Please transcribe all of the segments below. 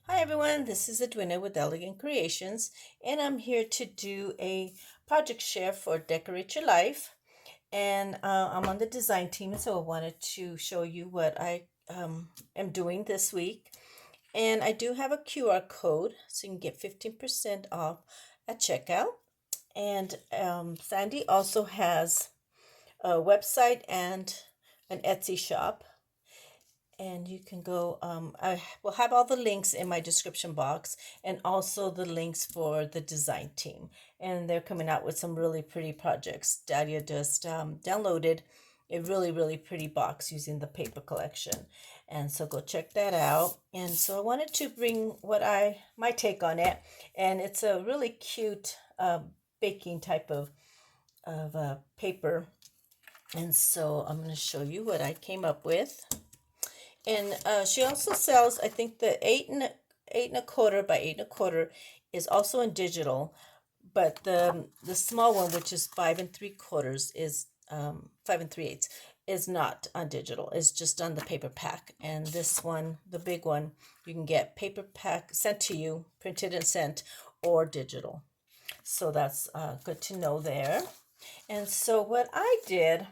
Hi everyone, this is Edwina with Elegant Creations, and I'm here to do a project share for Decorate Your Life. And I'm on the design team, so I wanted to show you what I am doing this week. And I do have a QR code, so you can get 15% off at checkout. And Sandy also has a website and an Etsy shop, and you can go I will have all the links in my description box, and also the links for the design team, and they're coming out with some really pretty projects. Dalia just downloaded a really pretty box using the paper collection, and so go check that out. And so I wanted to bring my take on it, and it's a really cute baking type of paper. And so I'm going to show you what I came up with. And she also sells, I think, the eight and a quarter by 8 1/4 is also in digital, but the small one, which is 5 3/4, is 5 3/8, is not on digital. It's just on the paper pack. And this one, the big one, you can get paper pack sent to you, printed and sent, or digital. So that's good to know there. And so what I did,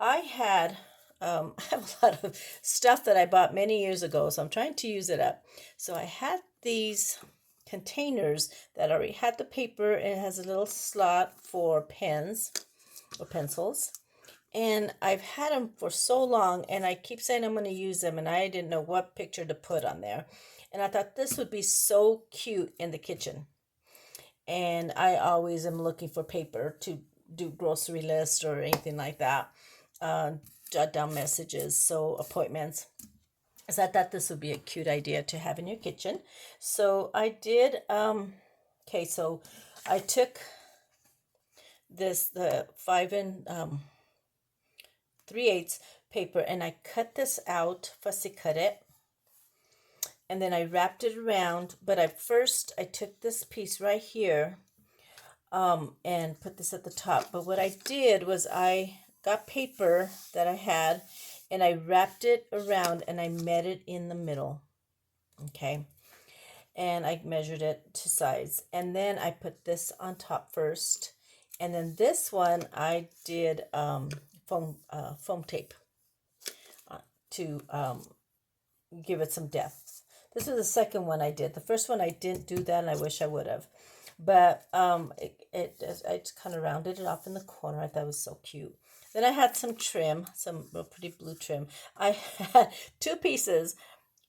I had I have a lot of stuff that I bought many years ago, so I'm trying to use it up. So I had these containers that already had the paper, and it has a little slot for pens or pencils. And I've had them for so long, and I keep saying I'm going to use them, and I didn't know what picture to put on there. And I thought this would be so cute in the kitchen. And I always am looking for paper to do grocery list or anything like that. Jot down messages, so appointments. So I thought this would be a cute idea to have in your kitchen. So I did, okay, so I took the 5 3/8 paper, and I cut this out, fussy cut it, and then I wrapped it around. But I took this piece right here and put this at the top. But what I did was I got paper that I had, and I wrapped it around, and I met it in the middle. Okay. And I measured it to size. And then I put this on top first. And then this one I did foam tape to give it some depth. This was the second one I did. The first one I didn't do that, and I wish I would have. But I just kind of rounded it off in the corner. I thought it was so cute. Then I had some trim, some real pretty blue trim. I had 2 pieces,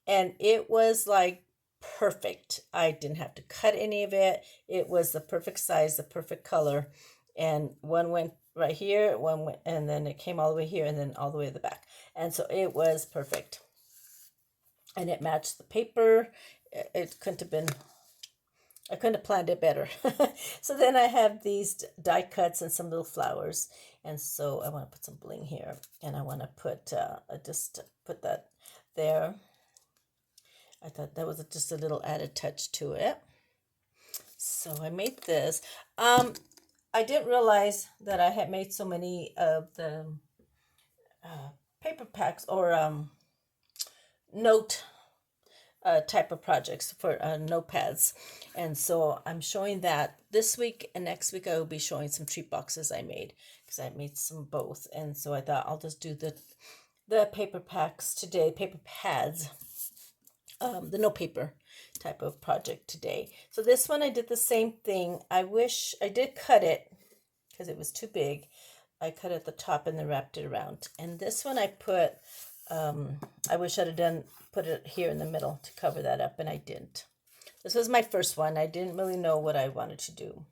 and it was like perfect. I didn't have to cut any of it. It was the perfect size, the perfect color. And one went right here, one went, and then it came all the way here, and then all the way to the back. And so it was perfect. And it matched the paper. It couldn't have been, I couldn't have planned it better. So then I have these die cuts and some little flowers. And so I want to put some bling here. And I want to just put that there. I thought that was just a little added touch to it. So I made this. I didn't realize that I had made so many of the paper packs or note type of projects for notepads. And so I'm showing that this week, and next week I will be showing some treat boxes I made, because I made some both. And so I thought I'll just do the paper packs today, paper pads, the no paper type of project today. So this one I did the same thing. I wish I did cut it because it was too big. I cut it at the top and then wrapped it around. And this one I put, I wish I'd have put it here in the middle to cover that up, and I didn't. This was my first one. I didn't really know what I wanted to do.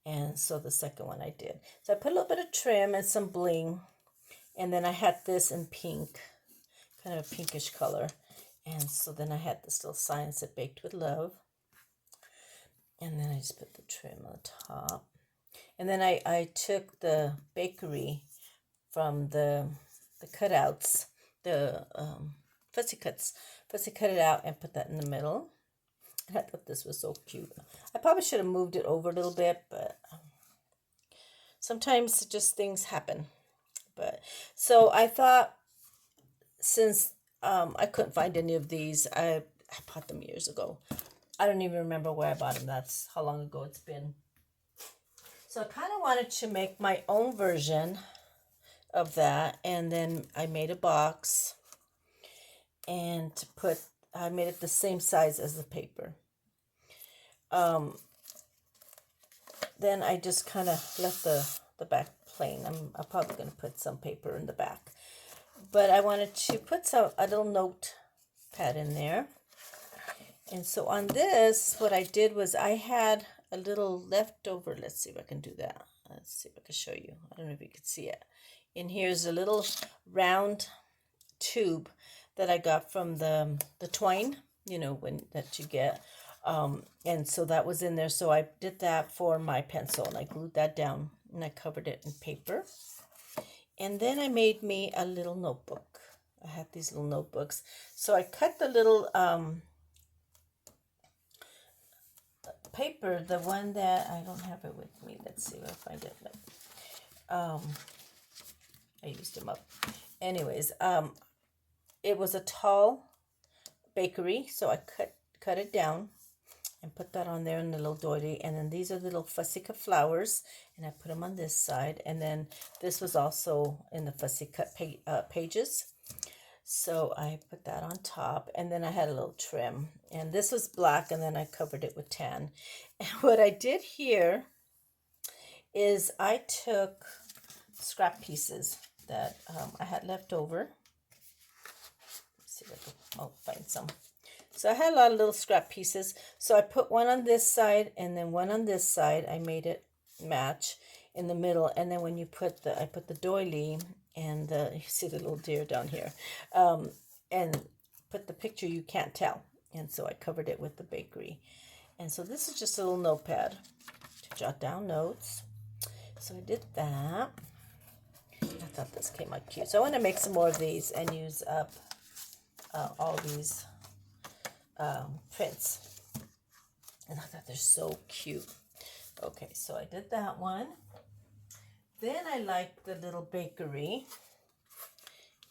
And so the second one I did. So I put a little bit of trim and some bling. And then I had this in pink, kind of a pinkish color. And so then I had this little sign that baked with love. And then I just put the trim on the top. And then I took the bakery from the cutouts, the fussy cuts. Fussy cut it out and put that in the middle. And I thought this was so cute. I probably should have moved it over a little bit, but sometimes just things happen. But so I thought, since I couldn't find any of these, bought them years ago. I don't even remember where I bought them. That's how long ago it's been. So I kind of wanted to make my own version of that, and then I made a box and I made it the same size as the paper. Then I just kind of left the back plain. I'm probably going to put some paper in the back, but I wanted to put a little notepad in there. And so on this, what I did was I had a little leftover. Let's see if I can do that. Let's see if I can show you. I don't know if you can see it. And here's a little round tube that I got from the twine, that you get. And so that was in there. So I did that for my pencil, and I glued that down, and I covered it in paper. And then I made me a little notebook. I had these little notebooks. So I cut the little paper, the one that I don't have it with me. Let's see if I find it. I used them up. Anyways, it was a tall bakery, so I cut it down and put that on there in the little doily. And then these are the little ФТHE flowers, and I put them on this side. And then this was also in the ФТHE pages. So I put that on top, and then I had a little trim, and this was black, and then I covered it with tan. And what I did here is I took scrap pieces that I had left over. Let's see if I can find some. So I had a lot of little scrap pieces. So I put one on this side and then one on this side. I made it match in the middle, and then when you I put the doily and you see the little deer down here, and put the picture you can't tell. And so I covered it with the bakery. And so this is just a little notepad to jot down notes. So I did that. I thought this came out cute. So I want to make some more of these and use up all these prints. And I thought they're so cute. Okay, so I did that one. Then I like the little bakery.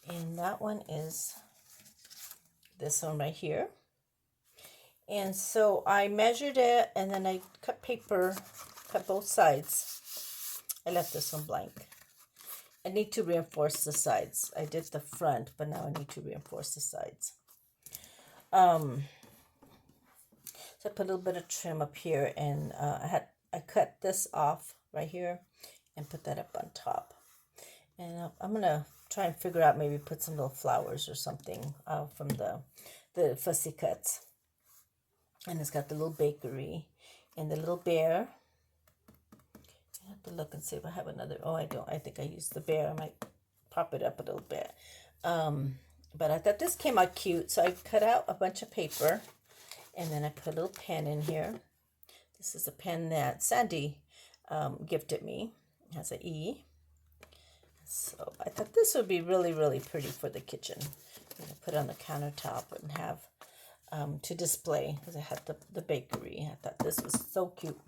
And that one is this one right here. And so I measured it, and then I cut both sides. I left this one blank. I need to reinforce the sides. I did the front, but now I need to reinforce the sides. So I put a little bit of trim up here, and I cut this off right here and put that up on top. And I'm gonna try and figure out, maybe put some little flowers or something from the fussy cuts. And it's got the little bakery and the little bear. I have to look and see if I have another. Oh, I don't. I think I used the bear. I might prop it up a little bit. But I thought this came out cute, so I cut out a bunch of paper, and then I put a little pen in here. This is a pen that Sandy gifted me. It has an E. So I thought this would be really, really pretty for the kitchen. I'm going to put it on the countertop and have to display, because I had the bakery. I thought this was so cute.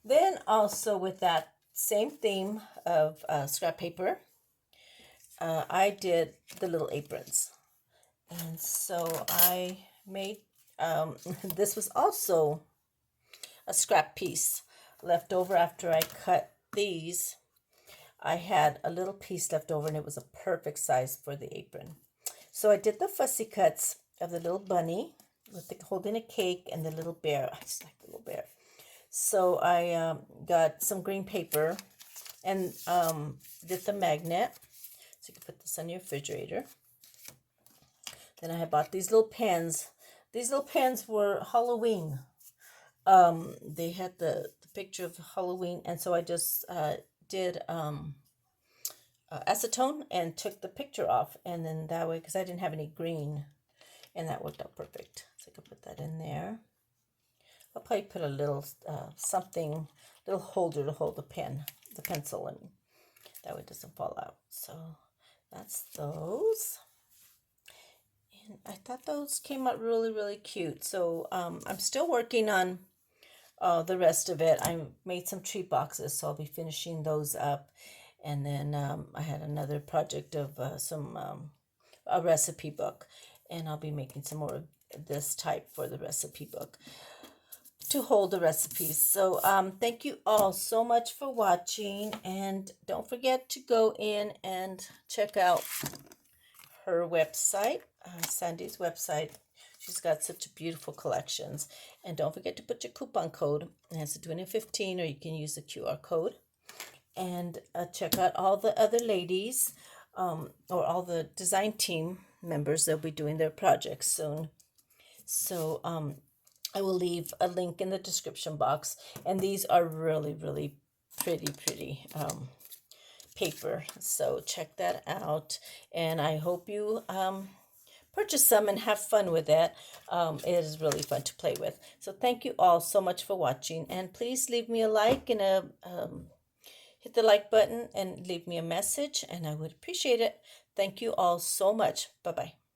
Then also with that same theme of scrap paper, I did the little aprons. And so I made, this was also a scrap piece left over after I cut these. I had a little piece left over, and it was a perfect size for the apron. So I did the fussy cuts of the little bunny with holding a cake and the little bear. I just like the little bear. So I got some green paper and did the magnet. So you can put this on your refrigerator. Then I had bought these little pens. These little pens were Halloween. They had the picture of Halloween, and so I just did acetone and took the picture off, and then that way, because I didn't have any green, and that worked out perfect. So I could put that in there. I'll probably put a little something, little holder to hold the pen, the pencil, and that way it doesn't fall out. So that's those. And I thought those came out really, really cute. So I'm still working on the rest of it. I made some treat boxes, so I'll be finishing those up. And then I had another project of a recipe book, and I'll be making some more this type for the recipe book to hold the recipes. So thank you all so much for watching, and don't forget to go in and check out her website, Sandy's website. She's got such beautiful collections. And don't forget to put your coupon code. It has to do it in 15, or you can use the QR code. And check out all the other ladies, or all the design team members. They'll be doing their projects soon. So I will leave a link in the description box. And these are really, really pretty paper. So check that out. And I hope you purchase some and have fun with that. It is really fun to play with. So thank you all so much for watching. And please leave me a like and hit the like button and leave me a message. And I would appreciate it. Thank you all so much. Bye-bye.